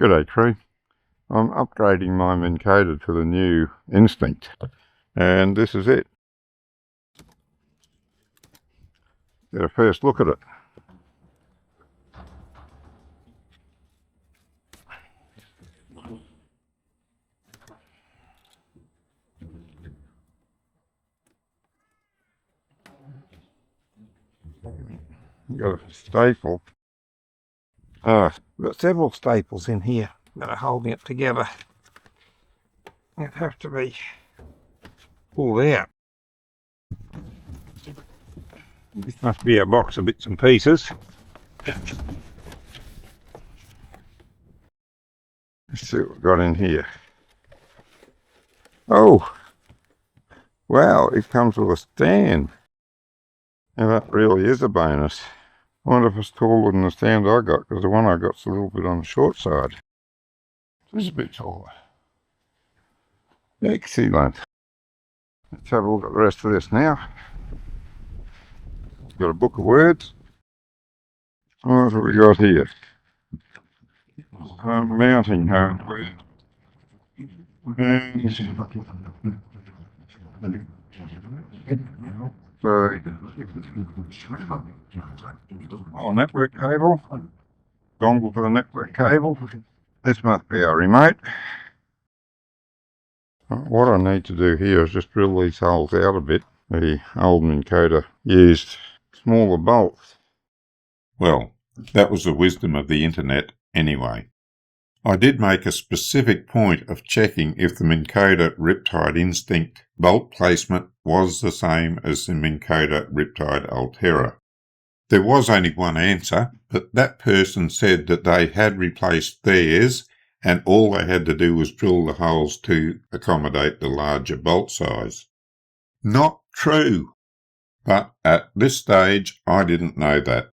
G'day crew. I'm upgrading my Minn Kota to the new Instinct, and this is it. Get a first look at it. Got a staple. Got several staples in here that are holding it together. It'd have to be pulled out. This must be a box of bits and pieces. Let's see what we've got in here. Oh, wow, it comes with a stand. Now that really is a bonus. I wonder if it's taller than the stand I got, because the one I got's a little bit on the short side. This is a bit taller. Excellent. Let's have a look at the rest of this now. Got a book of words. What have we got here? Mounting hardware. And network cable. Dongle for the network cable. This must be our remote. What I need to do here is just drill these holes out a bit. The old Minn Kota used smaller bolts. Well, that was the wisdom of the internet anyway. I did make a specific point of checking if the Minn Kota Riptide Instinct bolt placement was the same as the Minn Kota Riptide Ulterra. There was only one answer, but that person said that they had replaced theirs and all they had to do was drill the holes to accommodate the larger bolt size. Not true, but at this stage I didn't know that.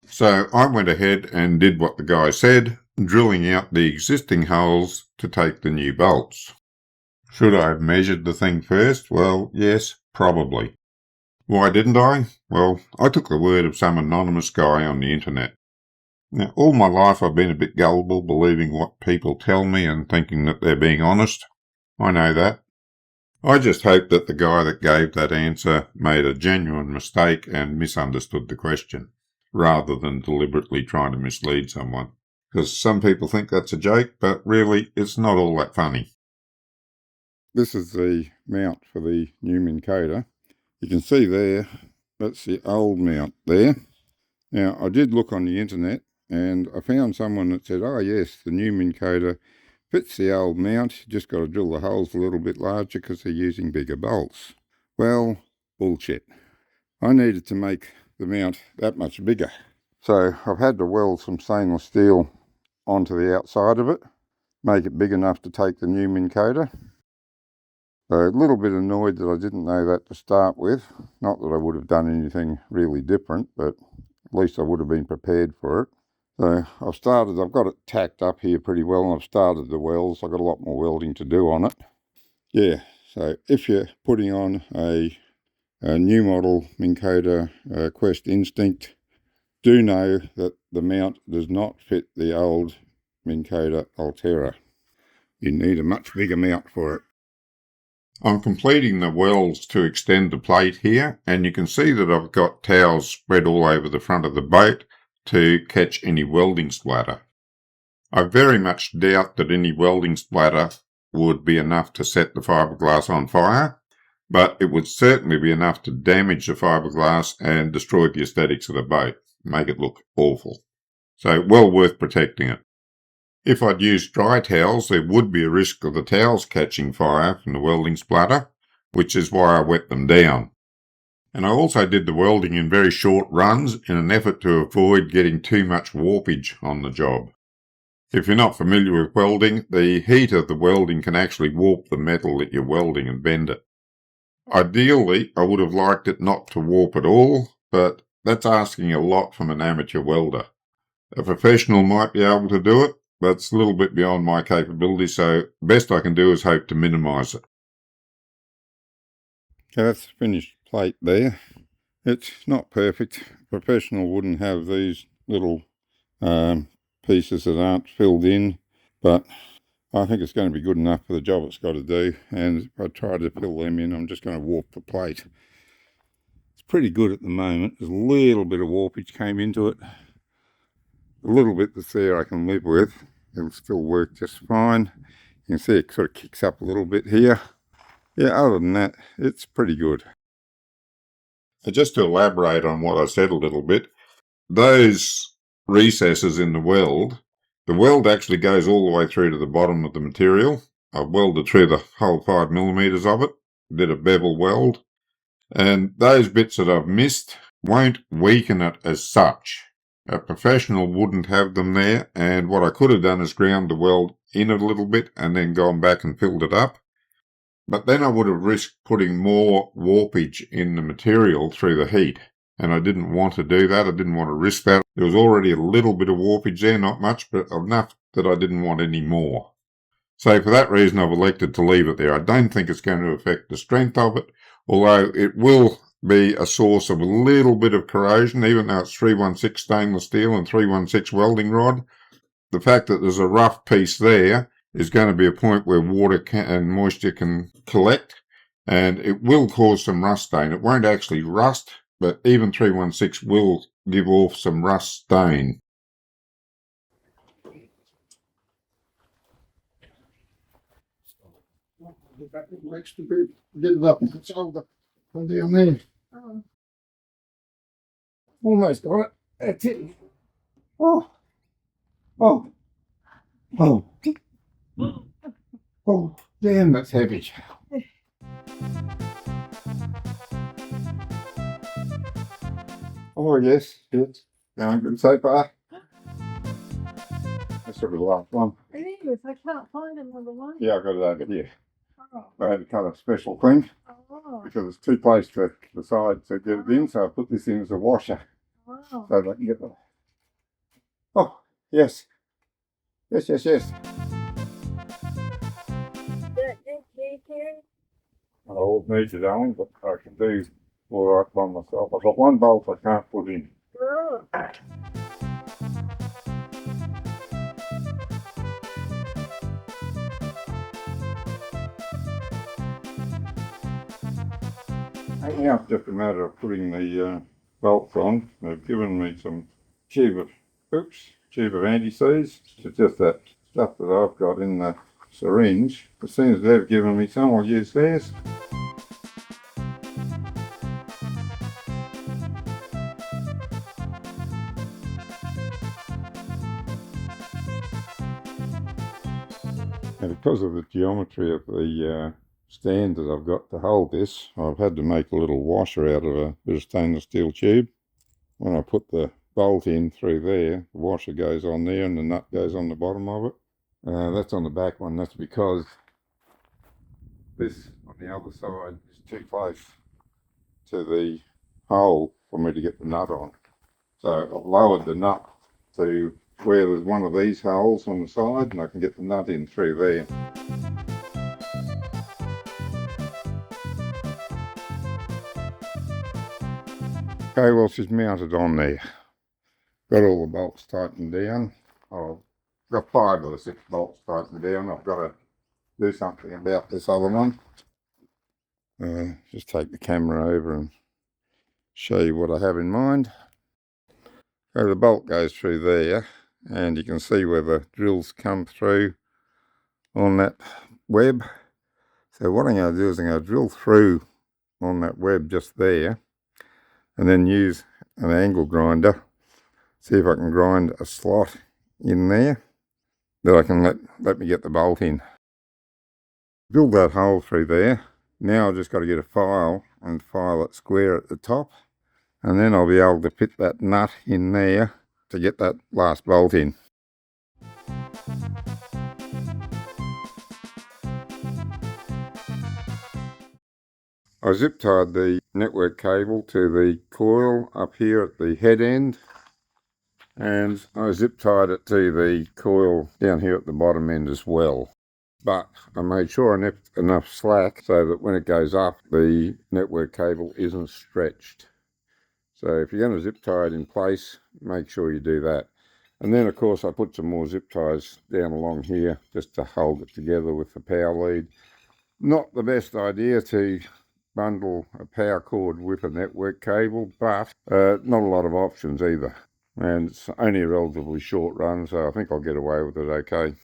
So I went ahead and did what the guy said, drilling out the existing holes to take the new bolts. Should I have measured the thing first? Well, yes, probably. Why didn't I? Well, I took the word of some anonymous guy on the internet. Now, all my life I've been a bit gullible, believing what people tell me and thinking that they're being honest. I know that. I just hope that the guy that gave that answer made a genuine mistake and misunderstood the question, rather than deliberately trying to mislead someone. Because some people think that's a joke, but really it's not all that funny. This is the mount for the new Minn Kota. You can see there, that's the old mount there. Now, I did look on the internet and I found someone that said, oh yes, the new Minn Kota fits the old mount, you just got to drill the holes a little bit larger because they're using bigger bolts. Well, bullshit. I needed to make the mount that much bigger. So I've had to weld some stainless steel onto the outside of it, make it big enough to take the new Minn Kota. So a little bit annoyed that I didn't know that to start with. Not that I would have done anything really different, but at least I would have been prepared for it. So I've got it tacked up here pretty well, and I've started the welds. I've got a lot more welding to do on it. Yeah, so if you're putting on a new model Minn Kota Quest Instinct, do know that the mount does not fit the old Minn Kota Ulterra. You need a much bigger mount for it. I'm completing the welds to extend the plate here, and you can see that I've got towels spread all over the front of the boat to catch any welding splatter. I very much doubt that any welding splatter would be enough to set the fiberglass on fire, but it would certainly be enough to damage the fiberglass and destroy the aesthetics of the boat, make it look awful. So well worth protecting it. If I'd used dry towels, there would be a risk of the towels catching fire from the welding splatter, which is why I wet them down. And I also did the welding in very short runs in an effort to avoid getting too much warpage on the job. If you're not familiar with welding, the heat of the welding can actually warp the metal that you're welding and bend it. Ideally, I would have liked it not to warp at all, but that's asking a lot from an amateur welder. A professional might be able to do it, but it's a little bit beyond my capability, so best I can do is hope to minimise it. Okay, that's the finished plate there. It's not perfect. A professional wouldn't have these little pieces that aren't filled in. but I think it's going to be good enough for the job it's got to do. And if I try to fill them in, I'm just going to warp the plate. It's pretty good at the moment. There's a little bit of warpage came into it. A little bit that's there I can live with. It'll still work just fine. You can see it sort of kicks up a little bit here. Yeah, other than that, it's pretty good. So just to elaborate on what I said a little bit, those recesses in the weld actually goes all the way through to the bottom of the material. I welded through the whole 5mm of it, did a bevel weld, and those bits that I've missed won't weaken it as such. A professional wouldn't have them there, and what I could have done is ground the weld in a little bit and then gone back and filled it up. But then I would have risked putting more warpage in the material through the heat, and I didn't want to do that. I didn't want to risk that. There was already a little bit of warpage there, not much, but enough that I didn't want any more. So for that reason, I've elected to leave it there. I don't think it's going to affect the strength of it, although it will be a source of a little bit of corrosion, even though it's 316 stainless steel and 316 welding rod. The fact that there's a rough piece there is going to be a point where water and moisture can collect, and it will cause some rust stain. It won't actually rust, but even 316 will give off some rust stain. Extra bit, get it up and it's over from down there. Oh. Almost got it. That's it. Oh. Oh. Oh. Oh, damn, that's heavy. Oh, yes, it's going good so far. That's sort of the last one. It is. I can't find another one. Yeah, I got it over here. Oh. I had to cut a special thing Oh. because there's two places to the side to get it in, so I put this in as a washer Wow. so that I can get the. Oh, yes. Yes, yes, yes. I always need it on, but I can do all right by myself. I've got one bolt I can't put in. Oh. Now it's just a matter of putting the bolts on. They've given me some tube of anti-seize. It's just that stuff that I've got in the syringe. As soon as they've given me some, I'll use theirs. And because of the geometry of the stand that I've got to hold this, I've had to make a little washer out of a bit of stainless steel tube. When I put the bolt in through there, the washer goes on there and the nut goes on the bottom of it. That's on the back one. That's because this on the other side is too close to the hole for me to get the nut on. So I've lowered the nut to where there's one of these holes on the side and I can get the nut in through there. Okay, well, she's mounted on there. Got all the bolts tightened down. I've got 5 of the 6 bolts tightened down. I've got to do something about this other one. Just take the camera over and show you what I have in mind. So the bolt goes through there and you can see where the drills come through on that web. So what I'm going to do is I'm going to drill through on that web just there and then use an angle grinder. See if I can grind a slot in there that I can let me get the bolt in. Drill that hole through there. Now I've just got to get a file and file it square at the top, and then I'll be able to fit that nut in there to get that last bolt in. I zip tied the network cable to the coil up here at the head end, and I zip tied it to the coil down here at the bottom end as well. But I made sure I left enough slack so that when it goes up, the network cable isn't stretched. So if you're going to zip tie it in place, make sure you do that. And then, of course, I put some more zip ties down along here just to hold it together with the power lead. Not the best idea to bundle a power cord with a network cable, but not a lot of options either. And it's only a relatively short run, so I think I'll get away with it okay.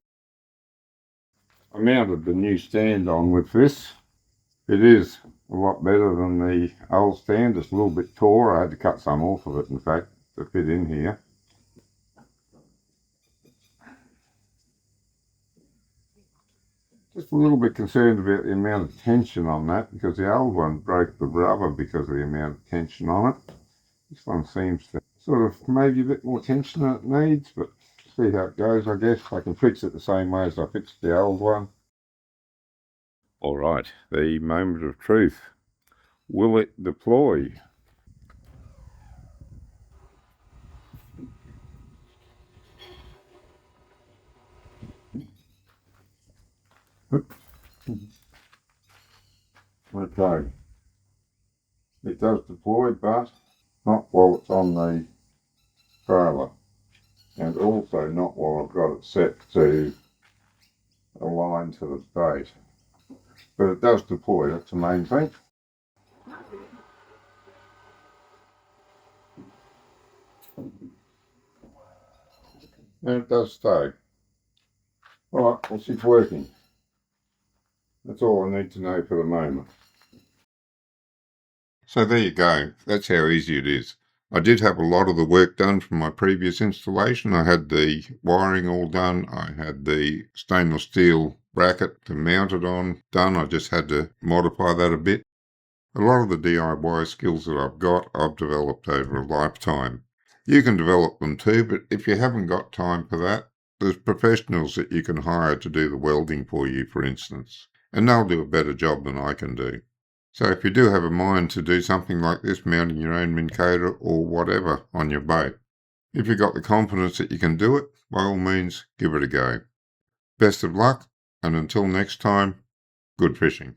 I mounted the new stand on with this. It is a lot better than the old stand. It's a little bit taller. I had to cut some off of it, in fact, to fit in here. Just a little bit concerned about the amount of tension on that, because the old one broke the rubber because of the amount of tension on it. This one seems to sort of maybe a bit more tension than it needs, but see how it goes, I guess. I can fix it the same way as I fixed the old one. All right, the moment of truth. Will it deploy? Okay. It does deploy, but not while it's on the trailer. And also not while I've got it set to align to the bait. But it does deploy, that's the main thing. And it does stay. Alright, well, she's working. That's all I need to know for the moment. So there you go. That's how easy it is. I did have a lot of the work done from my previous installation. I had the wiring all done. I had the stainless steel bracket to mount it on done. I just had to modify that a bit. A lot of the DIY skills that I've got, I've developed over a lifetime. You can develop them too, but if you haven't got time for that, there's professionals that you can hire to do the welding for you, for instance, and they'll do a better job than I can do. So if you do have a mind to do something like this, mounting your own Minn Kota or whatever on your boat, if you've got the confidence that you can do it, by all means, give it a go. Best of luck, and until next time, good fishing.